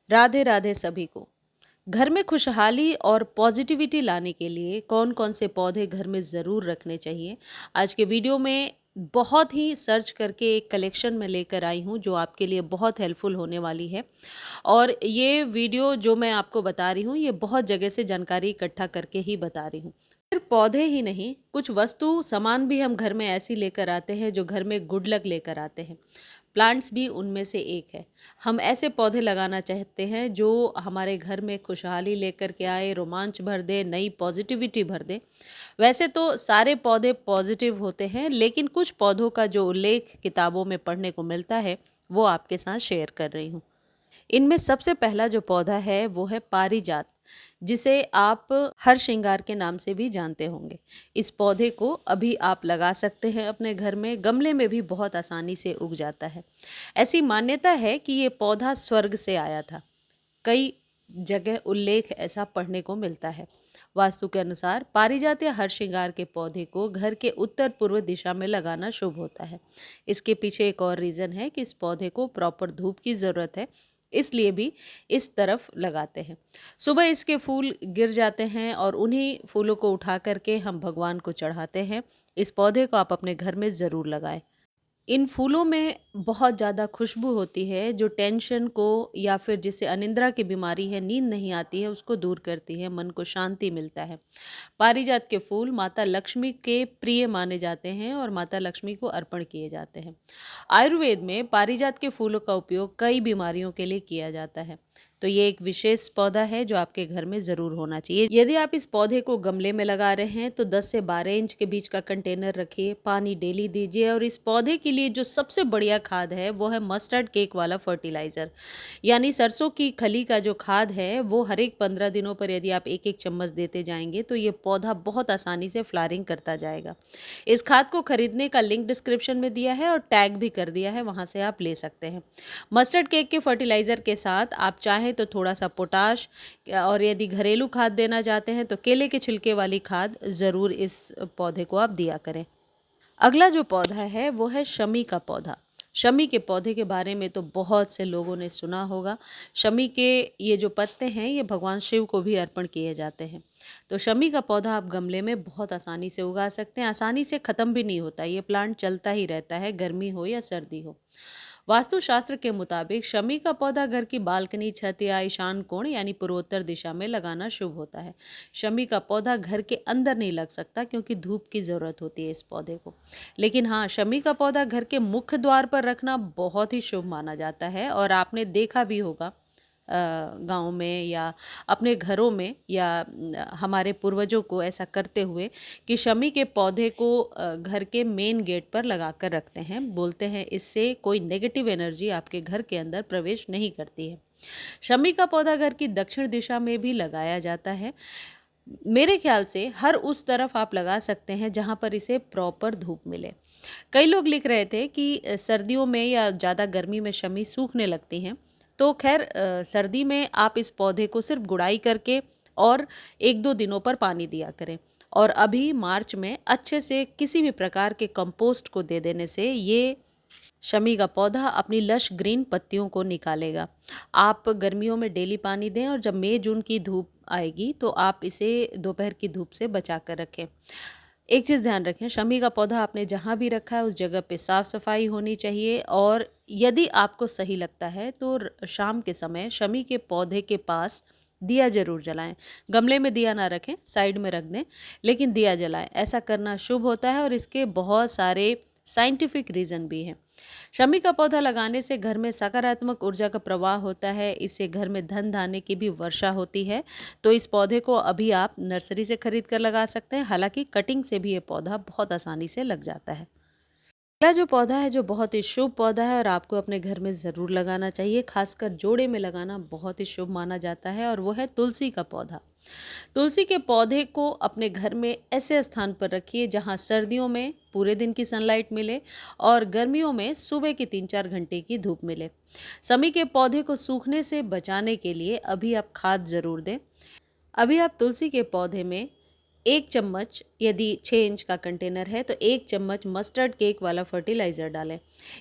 राधे राधे सभी को। घर में खुशहाली और पॉजिटिविटी लाने के लिए कौन कौन से पौधे घर में ज़रूर रखने चाहिए, आज के वीडियो में बहुत ही सर्च करके एक कलेक्शन में लेकर आई हूँ जो आपके लिए बहुत हेल्पफुल होने वाली है। और ये वीडियो जो मैं आपको बता रही हूँ, ये बहुत जगह से जानकारी इकट्ठा करके ही बता रही हूँ। सिर्फ पौधे ही नहीं, कुछ वस्तु सामान भी हम घर में ऐसी लेकर आते हैं जो घर में गुड लक लेकर आते हैं। प्लांट्स भी उनमें से एक है। हम ऐसे पौधे लगाना चाहते हैं जो हमारे घर में खुशहाली लेकर के आए, रोमांच भर दे, नई पॉजिटिविटी भर दे। वैसे तो सारे पौधे पॉजिटिव होते हैं, लेकिन कुछ पौधों का जो उल्लेख किताबों में पढ़ने को मिलता है वो आपके साथ शेयर कर रही हूँ। इनमें सबसे पहला जो पौधा है वो है पारिजात, जिसे आप हर श्रृंगार के नाम से भी जानते होंगे। इस पौधे को अभी आप लगा सकते हैं अपने घर में, गमले में भी बहुत आसानी से उग जाता है। ऐसी मान्यता है कि ये पौधा स्वर्ग से आया था। कई जगह उल्लेख ऐसा पढ़ने को मिलता है। वास्तु के अनुसार पारिजात या हर श्रृंगार के पौधे को घर के उत्तर पूर्व दिशा में लगाना शुभ होता है। इसके पीछे एक और रीज़न है कि इस पौधे को प्रॉपर धूप की ज़रूरत है, इसलिए भी इस तरफ लगाते हैं। सुबह इसके फूल गिर जाते हैं और उन्हीं फूलों को उठा करके हम भगवान को चढ़ाते हैं। इस पौधे को आप अपने घर में ज़रूर लगाएं। इन फूलों में बहुत ज़्यादा खुशबू होती है जो टेंशन को या फिर जिसे अनिद्रा की बीमारी है, नींद नहीं आती है, उसको दूर करती है, मन को शांति मिलता है। पारिजात के फूल माता लक्ष्मी के प्रिय माने जाते हैं और माता लक्ष्मी को अर्पण किए जाते हैं। आयुर्वेद में पारिजात के फूलों का उपयोग कई बीमारियों के लिए किया जाता है। तो ये एक विशेष पौधा है जो आपके घर में ज़रूर होना चाहिए। यदि आप इस पौधे को गमले में लगा रहे हैं तो 10 से 12 इंच के बीच का कंटेनर रखिए, पानी डेली दीजिए। और इस पौधे के लिए जो सबसे बढ़िया खाद है वो है मस्टर्ड केक वाला फर्टिलाइज़र, यानी सरसों की खली का जो खाद है वो हर एक 15 दिनों पर यदि आप एक एक चम्मच देते जाएंगे तो ये पौधा बहुत आसानी से फ्लावरिंग करता जाएगा। इस खाद को खरीदने का लिंक डिस्क्रिप्शन में दिया है और टैग भी कर दिया है, वहाँ से आप ले सकते हैं। मस्टर्ड केक के फर्टिलाइज़र के साथ आप चाहें तो थोड़ा सा पोटाश, और यदि घरेलू खाद देना चाहते हैं तो केले के छिलके वाली खाद ज़रूर इस पौधे को आप दिया करें। अगला जो पौधा है वो है शमी का पौधा। शमी के पौधे के बारे में तो बहुत से लोगों ने सुना होगा। शमी के ये जो पत्ते हैं ये भगवान शिव को भी अर्पण किए जाते हैं। तो शमी का पौधा आप गमले में बहुत आसानी से उगा सकते हैं। आसानी से ख़त्म भी नहीं होता, ये प्लांट चलता ही रहता है, गर्मी हो या सर्दी हो। वास्तुशास्त्र के मुताबिक शमी का पौधा घर की बालकनी, छत या ईशान कोण यानी पूर्वोत्तर दिशा में लगाना शुभ होता है। शमी का पौधा घर के अंदर नहीं लग सकता क्योंकि धूप की ज़रूरत होती है इस पौधे को। लेकिन हाँ, शमी का पौधा घर के मुख्य द्वार पर रखना बहुत ही शुभ माना जाता है। और आपने देखा भी होगा गांव में या अपने घरों में या हमारे पूर्वजों को ऐसा करते हुए कि शमी के पौधे को घर के मेन गेट पर लगा कर रखते हैं। बोलते हैं इससे कोई नेगेटिव एनर्जी आपके घर के अंदर प्रवेश नहीं करती है। शमी का पौधा घर की दक्षिण दिशा में भी लगाया जाता है। मेरे ख्याल से हर उस तरफ आप लगा सकते हैं जहाँ पर इसे प्रॉपर धूप मिले। कई लोग लिख रहे थे कि सर्दियों में या ज़्यादा गर्मी में शमी सूखने लगती हैं। तो खैर सर्दी में आप इस पौधे को सिर्फ गुड़ाई करके और 1-2 दिनों पर पानी दिया करें। और अभी मार्च में अच्छे से किसी भी प्रकार के कंपोस्ट को दे देने से ये शमी का पौधा अपनी लश ग्रीन पत्तियों को निकालेगा। आप गर्मियों में डेली पानी दें और जब मई जून की धूप आएगी तो आप इसे दोपहर की धूप से बचा कर रखें। एक चीज़ ध्यान रखें, शमी का पौधा आपने जहाँ भी रखा है उस जगह पे साफ़ सफाई होनी चाहिए। और यदि आपको सही लगता है तो शाम के समय शमी के पौधे के पास दिया जरूर जलाएं। गमले में दिया ना रखें, साइड में रख दें, लेकिन दिया जलाएं। ऐसा करना शुभ होता है और इसके बहुत सारे साइंटिफिक रीज़न भी हैं। शमी का पौधा लगाने से घर में सकारात्मक ऊर्जा का प्रवाह होता है। इससे घर में धन धान्य की भी वर्षा होती है। तो इस पौधे को अभी आप नर्सरी से खरीद कर लगा सकते हैं। हालांकि कटिंग से भी ये पौधा बहुत आसानी से लग जाता है। अगला जो पौधा है जो बहुत ही शुभ पौधा है और आपको अपने घर में ज़रूर लगाना चाहिए, खासकर जोड़े में लगाना बहुत ही शुभ माना जाता है, और वो है तुलसी का पौधा। तुलसी के पौधे को अपने घर में ऐसे स्थान पर रखिए जहां सर्दियों में पूरे दिन की सनलाइट मिले और गर्मियों में सुबह की 3-4 घंटे की धूप मिले। शमी के पौधे को सूखने से बचाने के लिए अभी आप खाद ज़रूर दें। अभी आप तुलसी के पौधे में 1 चम्मच, यदि 6 इंच का कंटेनर है तो 1 चम्मच मस्टर्ड केक वाला फर्टिलाइज़र डालें।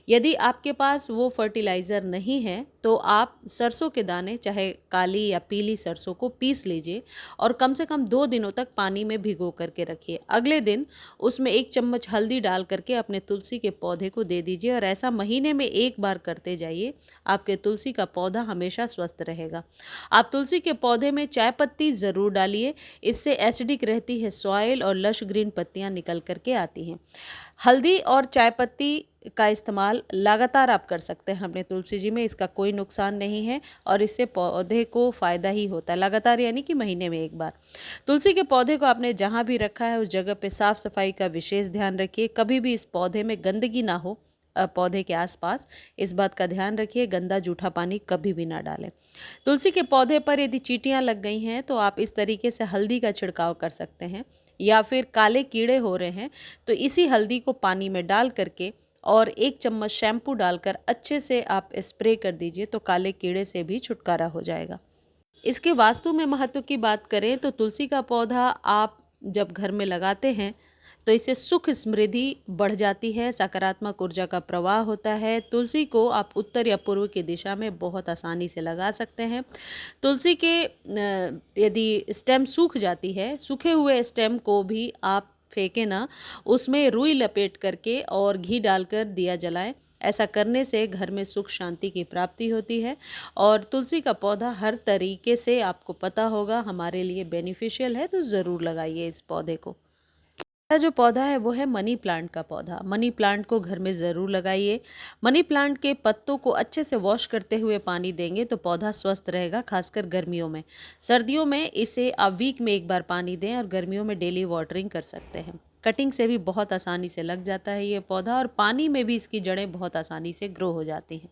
यदि आपके पास वो फर्टिलाइज़र नहीं है तो आप सरसों के दाने, चाहे काली या पीली सरसों को पीस लीजिए और कम से कम 2 दिनों तक पानी में भिगो करके रखिए। अगले दिन उसमें 1 चम्मच हल्दी डाल करके अपने तुलसी के पौधे को दे दीजिए और ऐसा महीने में 1 बार करते जाइए। आपके तुलसी का पौधा हमेशा स्वस्थ रहेगा। आप तुलसी के पौधे में चाय पत्ती ज़रूर डालिए, इससे एसिडिक रहती है सॉइल और लश ग्रीन पत्तियां निकल करके आती हैं। हल्दी और चाय पत्ती का इस्तेमाल लगातार आप कर सकते हैं अपने तुलसी जी में, इसका कोई नुकसान नहीं है और इससे पौधे को फ़ायदा ही होता है। लगातार यानी कि महीने में 1 बार। तुलसी के पौधे को आपने जहाँ भी रखा है उस जगह पे साफ़ सफाई का विशेष ध्यान रखिए। कभी भी इस पौधे में गंदगी ना हो, पौधे के आसपास, इस बात का ध्यान रखिए। गंदा जूठा पानी कभी भी ना डालें। तुलसी के पौधे पर यदि चींटियाँ लग गई हैं तो आप इस तरीके से हल्दी का छिड़काव कर सकते हैं, या फिर काले कीड़े हो रहे हैं तो इसी हल्दी को पानी में डाल करके और 1 चम्मच शैम्पू डालकर अच्छे से आप स्प्रे कर दीजिए तो काले कीड़े से भी छुटकारा हो जाएगा। इसके वास्तु में महत्व की बात करें तो तुलसी का पौधा आप जब घर में लगाते हैं तो इससे सुख समृद्धि बढ़ जाती है, सकारात्मक ऊर्जा का प्रवाह होता है। तुलसी को आप उत्तर या पूर्व की दिशा में बहुत आसानी से लगा सकते हैं। तुलसी के यदि स्टेम सूख जाती है, सूखे हुए स्टेम को भी आप फेंके ना, उसमें रुई लपेट करके और घी डालकर दिया जलाएं। ऐसा करने से घर में सुख शांति की प्राप्ति होती है और तुलसी का पौधा हर तरीके से आपको पता होगा हमारे लिए बेनिफिशियल है, तो ज़रूर लगाइए इस पौधे को। अगला जो पौधा है वो है मनी प्लांट का पौधा। मनी प्लांट को घर में ज़रूर लगाइए। मनी प्लांट के पत्तों को अच्छे से वॉश करते हुए पानी देंगे तो पौधा स्वस्थ रहेगा, खासकर गर्मियों में। सर्दियों में इसे आप वीक में 1 बार पानी दें और गर्मियों में डेली वाटरिंग कर सकते हैं। कटिंग से भी बहुत आसानी से लग जाता है ये पौधा और पानी में भी इसकी जड़ें बहुत आसानी से ग्रो हो जाती हैं।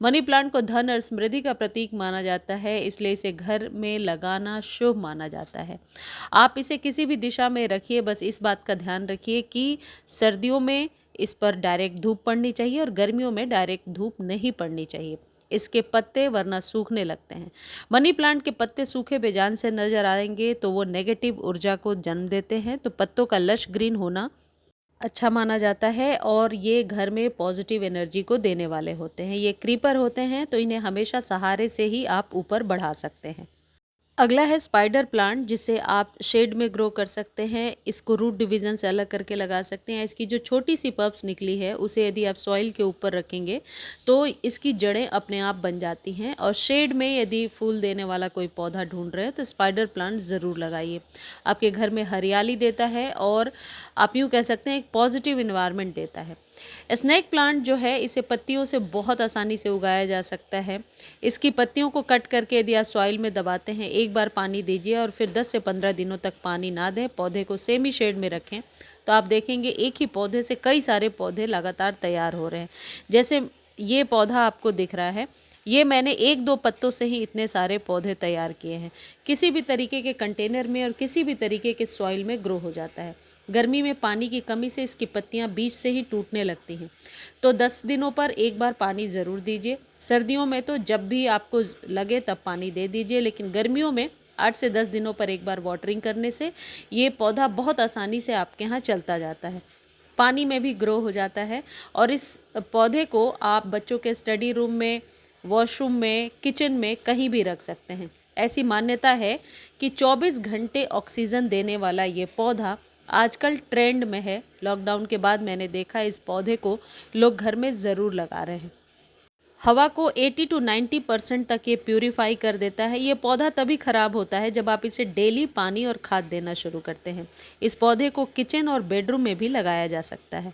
मनी प्लांट को धन और समृद्धि का प्रतीक माना जाता है, इसलिए इसे घर में लगाना शुभ माना जाता है। आप इसे किसी भी दिशा में रखिए, बस इस बात का ध्यान रखिए कि सर्दियों में इस पर डायरेक्ट धूप पड़नी चाहिए और गर्मियों में डायरेक्ट धूप नहीं पड़नी चाहिए। इसके पत्ते वरना सूखने लगते हैं। मनी प्लांट के पत्ते सूखे बेजान से नजर आएंगे तो वो नेगेटिव ऊर्जा को जन्म देते हैं, तो पत्तों का लश ग्रीन होना अच्छा माना जाता है और ये घर में पॉजिटिव एनर्जी को देने वाले होते हैं। ये क्रीपर होते हैं तो इन्हें हमेशा सहारे से ही आप ऊपर बढ़ा सकते हैं। अगला है स्पाइडर प्लांट, जिसे आप शेड में ग्रो कर सकते हैं। इसको रूट डिवीज़न से अलग करके लगा सकते हैं। इसकी जो छोटी सी पल्प्स निकली है उसे यदि आप सॉइल के ऊपर रखेंगे तो इसकी जड़ें अपने आप बन जाती हैं। और शेड में यदि फूल देने वाला कोई पौधा ढूंढ रहे हैं तो स्पाइडर प्लांट ज़रूर लगाइए। आपके घर में हरियाली देता है और आप यूँ कह सकते हैं एक पॉजिटिव इन्वायरमेंट देता है। स्नेक प्लांट जो है इसे पत्तियों से बहुत आसानी से उगाया जा सकता है। इसकी पत्तियों को कट करके यदि आप सॉइल में दबाते हैं, 1 बार पानी दीजिए और फिर 10 से 15 दिनों तक पानी ना दें, पौधे को सेमी शेड में रखें तो आप देखेंगे एक ही पौधे से कई सारे पौधे लगातार तैयार हो रहे हैं। जैसे ये पौधा आपको दिख रहा है, ये मैंने 1-2 पत्तों से ही इतने सारे पौधे तैयार किए हैं। किसी भी तरीके के कंटेनर में और किसी भी तरीके के सॉइल में ग्रो हो जाता है। गर्मी में पानी की कमी से इसकी पत्तियां बीच से ही टूटने लगती हैं, तो 10 दिनों पर 1 बार पानी ज़रूर दीजिए। सर्दियों में तो जब भी आपको लगे तब पानी दे दीजिए, लेकिन गर्मियों में 8 से 10 दिनों पर 1 बार वाटरिंग करने से ये पौधा बहुत आसानी से आपके यहाँ चलता जाता है, पानी में भी ग्रो हो जाता है। और इस पौधे को आप बच्चों के स्टडी रूम में, वॉशरूम में, किचन में कहीं भी रख सकते हैं। ऐसी मान्यता है कि 24 घंटे ऑक्सीजन देने वाला ये पौधा आजकल ट्रेंड में है। लॉकडाउन के बाद मैंने देखा इस पौधे को लोग घर में ज़रूर लगा रहे हैं। हवा को 80 to 90% तक ये प्यूरीफाई कर देता है। ये पौधा तभी ख़राब होता है जब आप इसे डेली पानी और खाद देना शुरू करते हैं। इस पौधे को किचन और बेडरूम में भी लगाया जा सकता है।